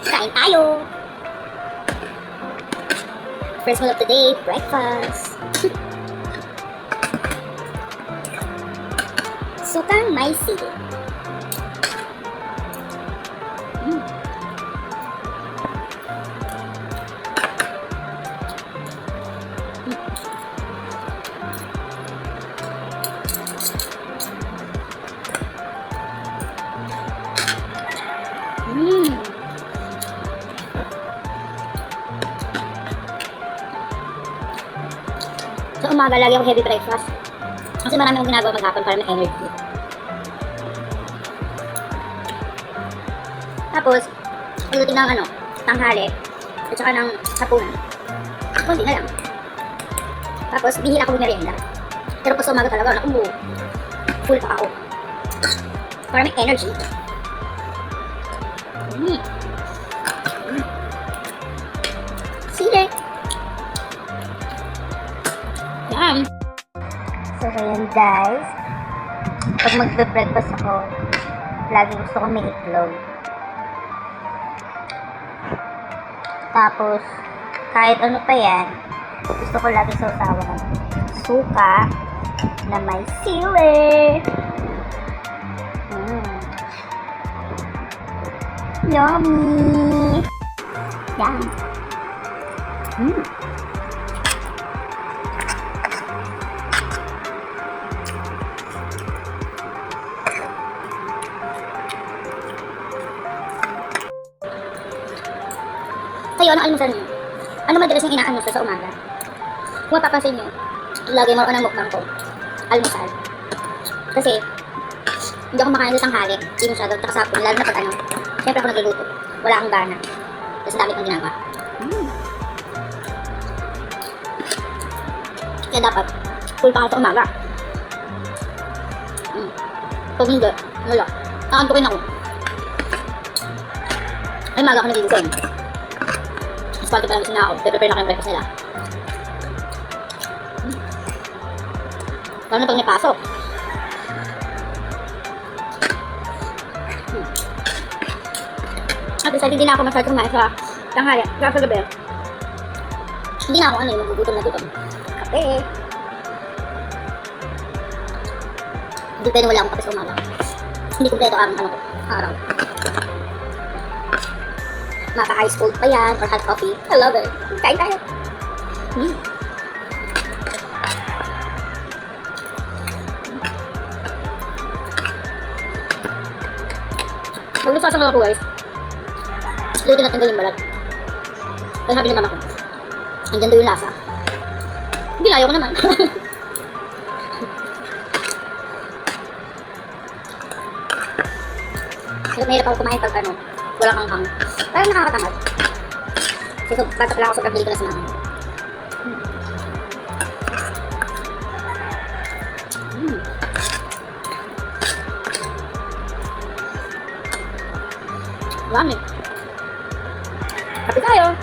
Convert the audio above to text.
Kain tayo! First meal of the day, breakfast. Sukang may sili. Sa umaga, lagi ako heavy breakfast. Kasi marami akong ginagawa maghapon para may energy. Tapos, pagdating ng tanghali, at saka ng hapunan. Kunti na lang. Tapos, bihira ako merienda. Pero pag sa umaga talaga, full pa ako. Para may energy. Sili. Yan. So, ayan guys. Pag magbe-breakfast ako, lagi gusto ko may itlog. Tapos, kahit ano pa yan, gusto ko lagi sausawan. Suka na may sili. Yummy! Yan. Kayo, anong almusal niyo? Ano madalas yung inaalmusal sa umaga? Kung mapapansin niyo, lagi mo ng mukbang ko. Almusal. Kasi, hindi ako makain sa tanghali. Hindi masyado. Tsaka sa hapon, lalo na pag siyempre ako nagluluto. Wala akong gana. Kasi dami kong ginagawa. Kaya dapat, full pa ako sa umaga. Pag hindi, wala. Nakantukin ako. Ay, umaga ako nagigising. Pati pa lang gising na ako. Prepare na kayo breakfast nila. Lalo na pag may pasok. At isa, hindi na ako masyadong kumain sa tanghali. Kaya sa gabi, hindi na ako yung magugutom na gutom. Kape. Hindi pwede wala akong kape sa umaga. Hindi kumpleto ang araw. Maka-ice cold pa yan or hot coffee. I love it. Kain tayo. Pag nagsasangal ako guys, dito tinatanggal yung balat. Kaya sabi ng mama ko, andyan daw yung lasa. Hindi, ayaw ko naman. Kasi mahirap ako kumain pag walang hanghang. Parang nakakatamad. Kasi bata pala ako sa pag-bili ko na sinangan. Yummy. Kape tayo.